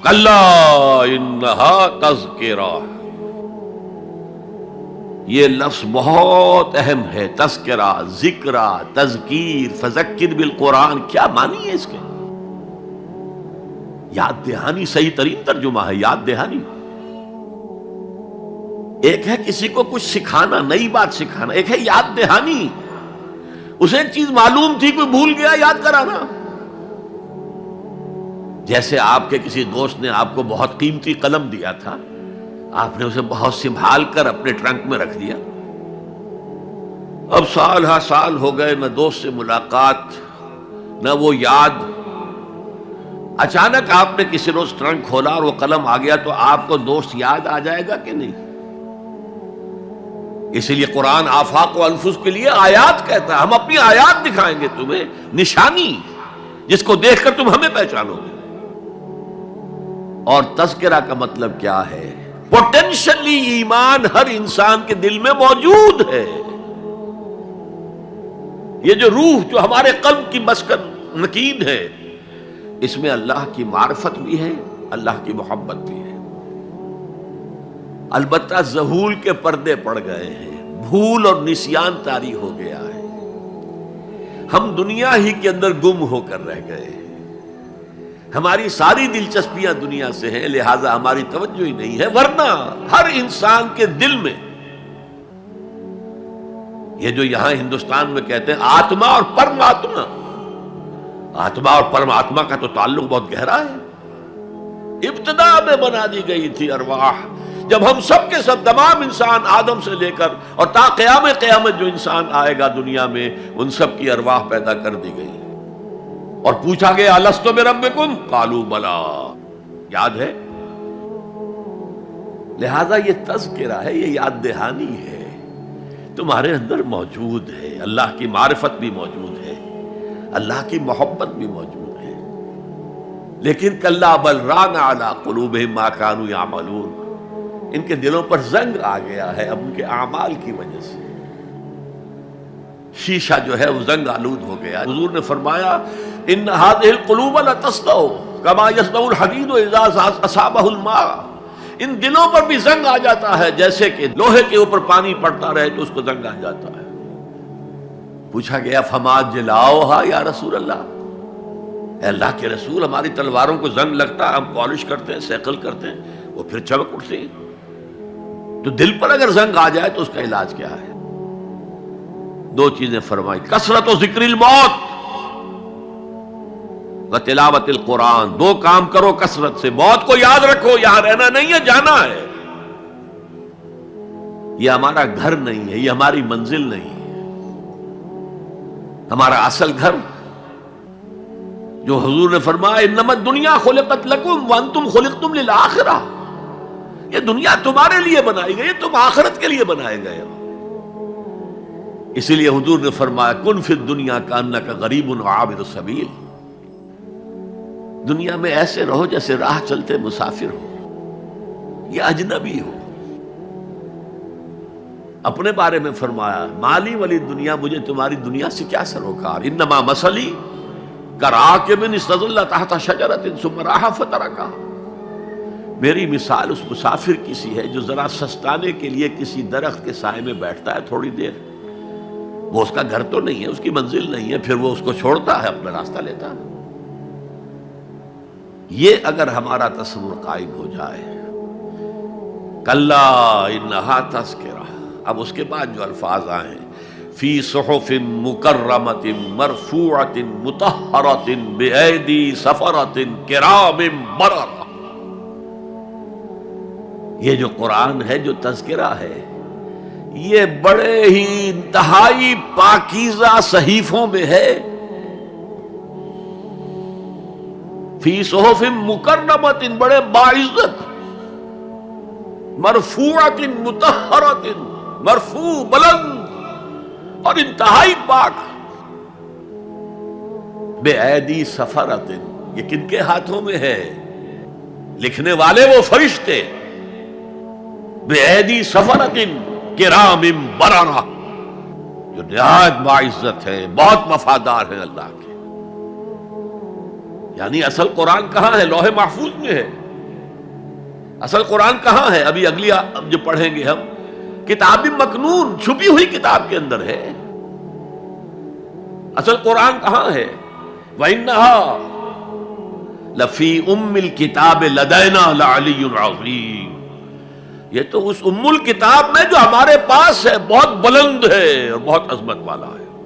کلا انہا تذکرہ، یہ لفظ بہت اہم ہے، تذکرہ، ذکرہ، تذکیر، فذکر بالقرآن، کیا معنی ہے اس کے؟ یاد دہانی صحیح ترین ترجمہ ہے، یاد دہانی۔ ایک ہے کسی کو کچھ سکھانا، نئی بات سکھانا، ایک ہے یاد دہانی، اسے ایک چیز معلوم تھی کوئی بھول گیا، یاد کرانا۔ جیسے آپ کے کسی دوست نے آپ کو بہت قیمتی قلم دیا تھا، آپ نے اسے بہت سنبھال کر اپنے ٹرنک میں رکھ دیا، اب سال ہا سال ہو گئے، نہ دوست سے ملاقات نہ وہ یاد، اچانک آپ نے کسی روز ٹرنک کھولا اور وہ قلم آ گیا، تو آپ کو دوست یاد آ جائے گا کہ نہیں؟ اسی لیے قرآن آفاق و انفس کے لیے آیات کہتا ہے، ہم اپنی آیات دکھائیں گے تمہیں، نشانی جس کو دیکھ کر تم ہمیں پہچانو گے۔ اور تذکرہ کا مطلب کیا ہے؟ پوٹینشلی ایمان ہر انسان کے دل میں موجود ہے، یہ جو روح جو ہمارے قلب کی مسکن نکین ہے، اس میں اللہ کی معرفت بھی ہے، اللہ کی محبت بھی ہے۔ البتہ ذہول کے پردے پڑ گئے ہیں، بھول اور نسیان طاری ہو گیا ہے، ہم دنیا ہی کے اندر گم ہو کر رہ گئے ہیں، ہماری ساری دلچسپیاں دنیا سے ہیں، لہذا ہماری توجہ ہی نہیں ہے، ورنہ ہر انسان کے دل میں یہ جو یہاں ہندوستان میں کہتے ہیں آتما اور پرماتما، آتما اور پرماتما کا تو تعلق بہت گہرا ہے، ابتدا میں بنا دی گئی تھی ارواح، جب ہم سب کے سب تمام انسان آدم سے لے کر اور تا قیامت جو انسان آئے گا دنیا میں، ان سب کی ارواح پیدا کر دی گئی، اور پوچھا گیا الست بربکم قالوا بلا، یاد ہے؟ لہذا یہ تذکرہ ہے، یہ یاد دہانی ہے، تمہارے اندر موجود ہے، اللہ کی معرفت بھی موجود ہے، اللہ کی محبت بھی موجود ہے، لیکن کلا بل ران علی قلوبہم ما کانوا یعملون، ان کے دلوں پر زنگ آ گیا ہے اب ان کے اعمال کی وجہ سے، شیشہ جو ہے وہ زنگ آلود ہو گیا۔ حضور نے فرمایا ان هذه القلوب لتصدع كما يصدع الحديد اذا اصابه الماء، ان دلوں پر بھی زنگ آ جاتا ہے جیسے کہ لوہے کے اوپر پانی پڑتا رہے تو اس کو زنگ آ جاتا ہے۔ پوچھا گیا فما جلاؤها یا رسول اللہ، اے اللہ کے رسول ہماری تلواروں کو زنگ لگتا ہے، ہم پالش کرتے ہیں، سیکل کرتے ہیں، وہ پھر چمک اٹھتی ہیں، تو دل پر اگر زنگ آ جائے تو اس کا علاج کیا ہے؟ دو چیزیں فرمائی، کثرت و ذکر الموت و تلاوت القرآن، دو کام کرو کثرت سے، موت کو یاد رکھو، یہاں رہنا نہیں ہے، جانا ہے، یہ ہمارا گھر نہیں ہے، یہ ہماری منزل نہیں ہے، ہمارا اصل گھر جو حضور نے فرمایا انما الدنیا خلقت لکم وانتم خلقتم للآخرہ، یہ دنیا تمہارے لیے بنائی گئی، تم آخرت کے لیے بنائے گئے ہو، اسی لیے حضور نے فرمایا کن فی الدنیا کانک غریب عابر السبیل، دنیا میں ایسے رہو جیسے راہ چلتے مسافر ہو یا اجنبی ہو۔ اپنے بارے میں فرمایا مالی ولی دنیا، مجھے تمہاری دنیا سے کیا سروکار، انما مثلی کراکب استظل تحت شجرۃ ثم راح فترکھا، میری مثال اس مسافر کی سی ہے جو ذرا سستانے کے لیے کسی درخت کے سائے میں بیٹھتا ہے تھوڑی دیر، وہ اس کا گھر تو نہیں ہے، اس کی منزل نہیں ہے، پھر وہ اس کو چھوڑتا ہے، اپنا راستہ لیتا ہے۔ یہ اگر ہمارا تصور قائم ہو جائے، کلا انہا تذکرہ، اب اس کے بعد جو الفاظ آئے فی صحف مکرمۃ مرفوعۃ مطہرۃ بایدی سفرۃ کرام بررہ، یہ جو قرآن ہے، جو تذکرہ ہے، یہ بڑے ہی انتہائی پاکیزہ صحیفوں میں ہے، فی صحف مکرمۃ، بڑے باعزت، مرفوعۃ مطہرۃ، مرفوع بلند اور انتہائی پاک، بے ایدی سفرۃ، یہ کن کے ہاتھوں میں ہے؟ لکھنے والے وہ فرشتے، بے ایدی سفرۃ کرام بررہ، جو نہایت باعزت ہے، بہت وفادار ہے اللہ کے۔ یعنی اصل قرآن کہاں ہے؟ لوح محفوظ میں ہے، اصل قرآن کہاں ہے؟ ابھی اگلی جو پڑھیں گے ہم، کتاب مکنون، چھپی ہوئی کتاب کے اندر ہے۔ اصل قرآن کہاں ہے؟ وَإِنَّهَا لَفِي أُمِّ الْكِتَابِ لَدَيْنَا لَعَلِيٌّ عَظِيمٌ، یہ تو اس ام الکتاب میں جو ہمارے پاس ہے، بہت بلند ہے اور بہت عظمت والا ہے۔